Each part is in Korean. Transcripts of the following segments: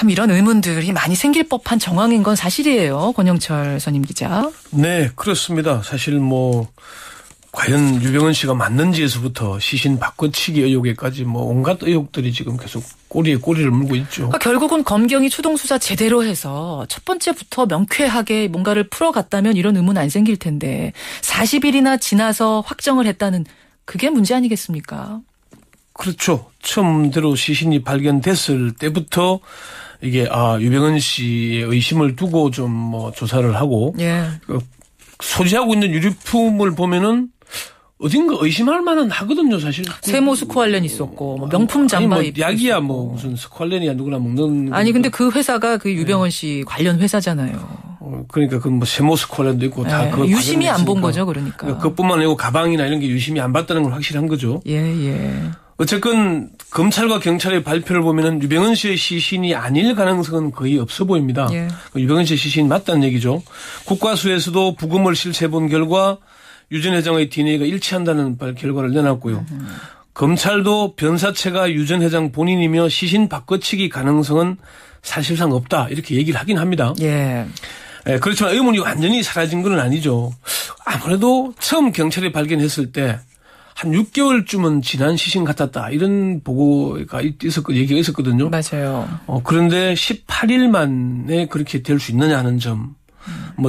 참 이런 의문들이 많이 생길 법한 정황인 건 사실이에요. 권영철 선임 기자. 네, 그렇습니다. 사실 과연 유병헌 씨가 맞는지에서부터 시신 바꿔치기 의혹에까지 온갖 의혹들이 지금 계속 꼬리에 꼬리를 물고 있죠. 그러니까 결국은 검경이 추동 수사 제대로 해서 첫 번째부터 명쾌하게 뭔가를 풀어갔다면 이런 의문 안 생길 텐데 40일이나 지나서 확정을 했다는 그게 문제 아니겠습니까? 그렇죠. 처음대로 시신이 발견됐을 때부터 이게 유병헌 씨의 의심을 두고 좀 조사를 하고 예. 소지하고 있는 유류품을 보면은 어딘가 의심할 만은 하거든요, 사실. 세모 스코알렌 있었고 명품 잠바 입고 약이야 무슨 스코알렌이야 누구나 먹는. 아니 근데 그 회사가 그 유병헌 씨 관련 회사잖아요. 그러니까 세모 스코알렌도 있고 다 그 유심히 안 본 거죠, 그러니까. 그것뿐만 아니고 가방이나 이런 게 유심히 안 봤다는 걸 확실한 거죠. 예. 어쨌건 검찰과 경찰의 발표를 보면은 유병헌 씨의 시신이 아닐 가능성은 거의 없어 보입니다. 예. 유병헌 씨의 시신이 맞다는 얘기죠. 국과수에서도 부검을 실체해 본 결과 유 전 회장의 DNA가 일치한다는 결과를 내놨고요. 검찰도 변사체가 유 전 회장 본인이며 시신 바꿔치기 가능성은 사실상 없다 이렇게 얘기를 하긴 합니다. 예. 그렇지만 의문이 완전히 사라진 건 아니죠. 아무래도 처음 경찰이 발견했을 때 한 6개월쯤은 지난 시신 같았다. 이런 보고가 얘기가 있었거든요. 맞아요. 그런데 18일 만에 그렇게 될 수 있느냐 하는 점.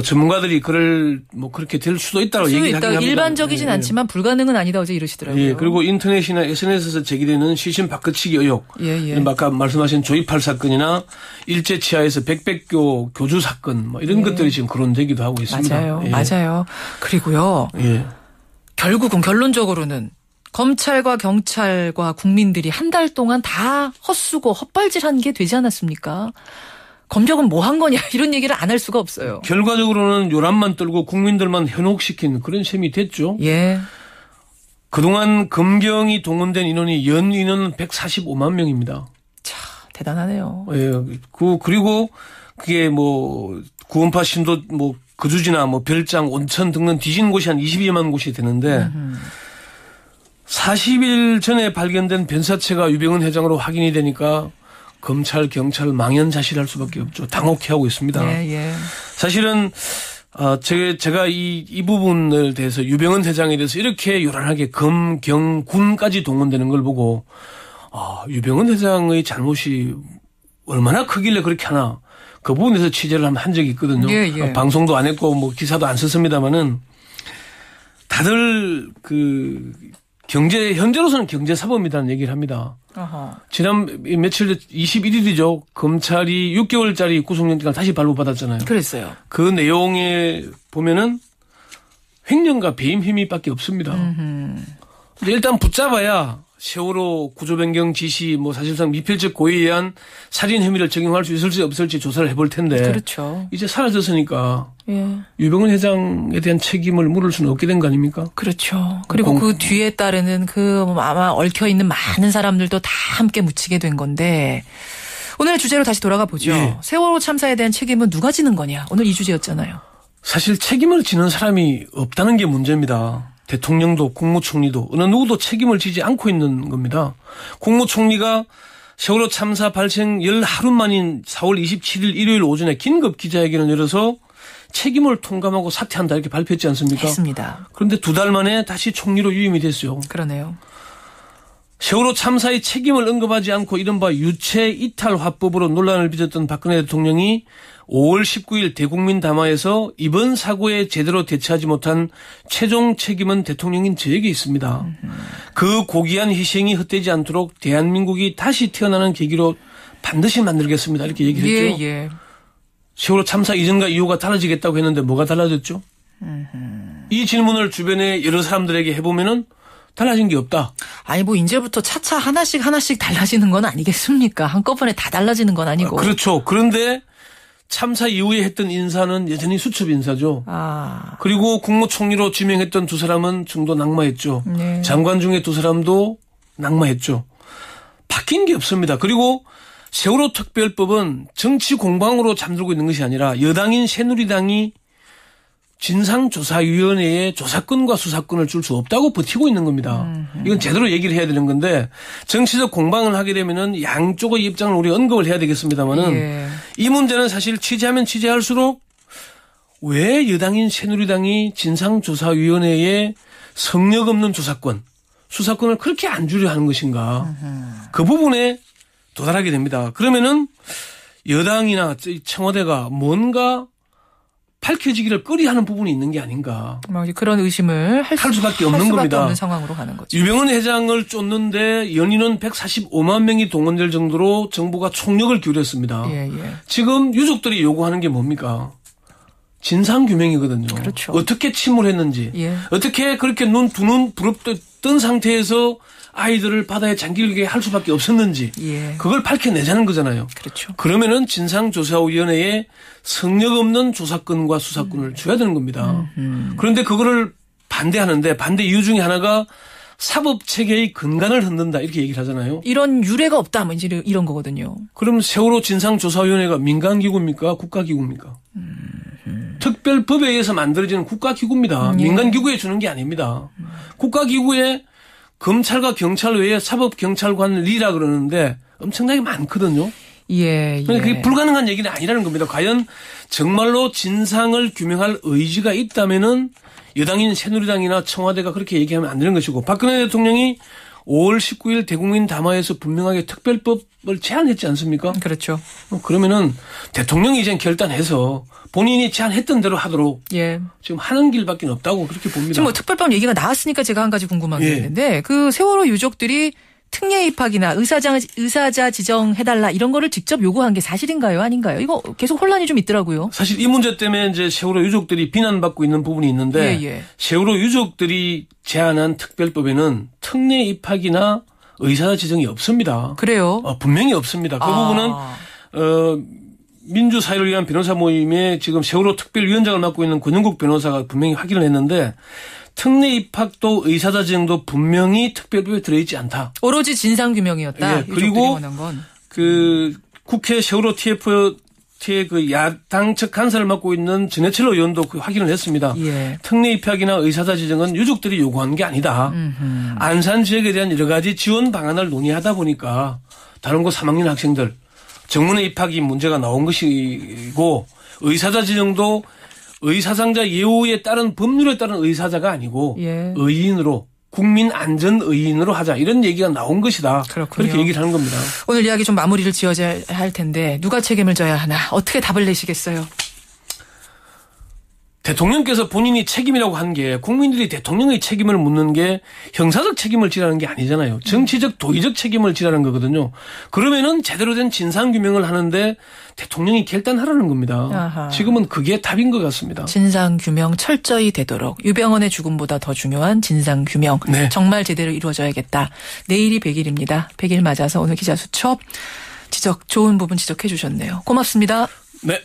전문가들이 그렇게 될 수도 있다고 얘기를 하긴 합니다. 일반적이진 않지만 불가능은 아니다 어제 이러시더라고요. 예, 그리고 인터넷이나 SNS에서 제기되는 시신 바꿔치기 의혹. 예. 아까 말씀하신 조이팔 사건이나 일제치하에서 백백교 교주 사건 이런 것들이 지금 거론되기도 하고 있습니다. 맞아요. 예. 맞아요. 그리고요. 예. 결국은 결론적으로는 검찰과 경찰과 국민들이 한 달 동안 다 헛수고 헛발질한 게 되지 않았습니까? 검경은 뭐 한 거냐 이런 얘기를 안 할 수가 없어요. 결과적으로는 요란만 떨고 국민들만 현혹시킨 그런 셈이 됐죠. 예. 그동안 검경이 동원된 인원이 연 인원은 145만 명입니다. 참 대단하네요. 예. 그리고 그게 구원파 신도 거주지나 별장, 온천 등등 뒤진 곳이 한 22만 곳이 되는데 40일 전에 발견된 변사체가 유병헌 회장으로 확인이 되니까 검찰, 경찰 망연자실할 수밖에 없죠. 당혹해하고 있습니다. 예. 사실은 제가 이 부분을 대해서 유병헌 회장에 대해서 이렇게 요란하게 검, 경, 군까지 동원되는 걸 보고 유병헌 회장의 잘못이 얼마나 크길래 그렇게 하나. 그 부분에서 취재를 한 적이 있거든요. 예. 방송도 안 했고 기사도 안 썼습니다만은 다들 현재로서는 경제사범이라는 얘기를 합니다. 지난 며칠 전 21일이죠. 검찰이 6개월짜리 구속영장을 다시 발부받았잖아요. 그랬어요. 그 내용에 보면은 횡령과 배임 혐의밖에 없습니다. 일단 붙잡아야 세월호 구조변경 지시 사실상 미필적 고의에 의한 살인 혐의를 적용할 수 있을지 없을지 조사를 해볼 텐데. 그렇죠. 이제 사라졌으니까. 예. 유병헌 회장에 대한 책임을 물을 수는 없게 된 거 아닙니까? 그렇죠. 그리고 그 뒤에 따르는 아마 얽혀 있는 많은 사람들도 다 함께 묻히게 된 건데 오늘 주제로 다시 돌아가 보죠. 예. 세월호 참사에 대한 책임은 누가 지는 거냐. 오늘 이 주제였잖아요. 사실 책임을 지는 사람이 없다는 게 문제입니다. 대통령도 국무총리도 어느 누구도 책임을 지지 않고 있는 겁니다. 국무총리가 세월호 참사 발생 열 하루 만인 4월 27일 일요일 오전에 긴급 기자회견을 열어서 책임을 통감하고 사퇴한다 이렇게 발표했지 않습니까? 했습니다. 그런데 2달 만에 다시 총리로 유임이 됐어요. 그러네요. 세월호 참사의 책임을 언급하지 않고 이른바 유체 이탈 화법으로 논란을 빚었던 박근혜 대통령이 5월 19일 대국민 담화에서 이번 사고에 제대로 대처하지 못한 최종 책임은 대통령인 저에게 있습니다. 그 고귀한 희생이 헛되지 않도록 대한민국이 다시 태어나는 계기로 반드시 만들겠습니다. 이렇게 얘기를 했죠. 예. 세월호 참사 이전과 이후가 달라지겠다고 했는데 뭐가 달라졌죠? 이 질문을 주변에 여러 사람들에게 해보면은 달라진 게 없다. 아니 이제부터 차차 하나씩 달라지는 건 아니겠습니까? 한꺼번에 다 달라지는 건 아니고. 그렇죠. 그런데 참사 이후에 했던 인사는 여전히 수첩 인사죠. 그리고 국무총리로 지명했던 2사람은 중도 낙마했죠. 네. 장관 중에 2사람도 낙마했죠. 바뀐 게 없습니다. 그리고 세월호 특별법은 정치 공방으로 잠들고 있는 것이 아니라 여당인 새누리당이 진상조사위원회에 조사권과 수사권을 줄 수 없다고 버티고 있는 겁니다. 이건 제대로 얘기를 해야 되는 건데 정치적 공방을 하게 되면은 양쪽의 입장을 우리 언급을 해야 되겠습니다만은 예. 이 문제는 사실 취재하면 취재할수록 왜 여당인 새누리당이 진상조사위원회에 성역 없는 조사권, 수사권을 그렇게 안 주려 하는 것인가. 그 부분에 도달하게 됩니다. 그러면은 여당이나 청와대가 뭔가 밝혀지기를 꺼리하는 부분이 있는 게 아닌가. 그런 의심을 할 수밖에 없는 겁니다. 없는 상황으로 가는 거죠. 유병헌 회장을 쫓는데 연인원 145만 명이 동원될 정도로 정부가 총력을 기울였습니다. 예. 지금 유족들이 요구하는 게 뭡니까? 진상규명이거든요. 그렇죠. 어떻게 침몰했는지. 예. 어떻게 그렇게 두 눈 부릅뜬 상태에서 아이들을 바다에 잠기게 할 수밖에 없었는지. 예. 그걸 밝혀내자는 거잖아요. 그렇죠. 그러면은 진상조사위원회에 성역 없는 조사권과 수사권을 줘야 되는 겁니다. 그런데 그거를 반대하는데 반대 이유 중에 하나가 사법체계의 근간을 흔든다 이렇게 얘기를 하잖아요. 이런 유례가 없다 뭐 이제 이런 거거든요. 그럼 세월호 진상조사위원회가 민간기구입니까? 국가기구입니까? 특별법에 의해서 만들어지는 국가기구입니다. 예. 민간기구에 주는 게 아닙니다. 국가기구에 검찰과 경찰 외에 사법경찰관리라 그러는데 엄청나게 많거든요. 예. 그러니까 그게 불가능한 얘기는 아니라는 겁니다. 과연 정말로 진상을 규명할 의지가 있다면은 여당인 새누리당이나 청와대가 그렇게 얘기하면 안 되는 것이고 박근혜 대통령이 5월 19일 대국민 담화에서 분명하게 특별법을 제안했지 않습니까? 그렇죠. 그러면은 대통령이 이제 결단해서 본인이 제안했던 대로 하도록 예. 지금 하는 길밖에 없다고 그렇게 봅니다. 지금 뭐 특별법 얘기가 나왔으니까 제가 한 가지 궁금한 게 있는데 그 세월호 유족들이 특례 입학이나 의사자 지정해달라 이런 거를 직접 요구한 게 사실인가요? 아닌가요? 이거 계속 혼란이 좀 있더라고요. 사실 이 문제 때문에 이제 세월호 유족들이 비난받고 있는 부분이 있는데 예. 세월호 유족들이 제안한 특별법에는 특례 입학이나 의사자 지정이 없습니다. 그래요? 분명히 없습니다. 그 부분은 민주사회를 위한 변호사 모임에 지금 세월호 특별위원장을 맡고 있는 권영국 변호사가 분명히 확인을 했는데 특례 입학도 의사자 지정도 분명히 특별법에 들어있지 않다. 오로지 진상규명이었다. 예, 그리고 원한 건. 그 국회 세월호 TF의 그 야당 측 간사를 맡고 있는 전해철 의원도 그 확인을 했습니다. 예. 특례 입학이나 의사자 지정은 유족들이 요구한 게 아니다. 안산 지역에 대한 여러 가지 지원 방안을 논의하다 보니까 다른 곳 3학년 학생들 정문에 입학이 문제가 나온 것이고 의사자 지정도 의사상자 예우에 따른 법률에 따른 의사자가 아니고 예. 의인으로 국민 안전 의인으로 하자 이런 얘기가 나온 것이다. 그렇군요. 그렇게 얘기를 하는 겁니다. 오늘 이야기 좀 마무리를 지어야 할 텐데 누가 책임을 져야 하나 어떻게 답을 내시겠어요? 대통령께서 본인이 책임이라고 한 게 국민들이 대통령의 책임을 묻는 게 형사적 책임을 지라는 게 아니잖아요. 정치적 도의적 책임을 지라는 거거든요. 그러면은 제대로 된 진상규명을 하는데 대통령이 결단하라는 겁니다. 아하. 지금은 그게 답인 것 같습니다. 진상규명 철저히 되도록 유병헌의 죽음보다 더 중요한 진상규명 네. 정말 제대로 이루어져야겠다. 내일이 100일입니다. 100일 맞아서 오늘 기자수첩 지적 좋은 부분 지적해 주셨네요. 고맙습니다. 네.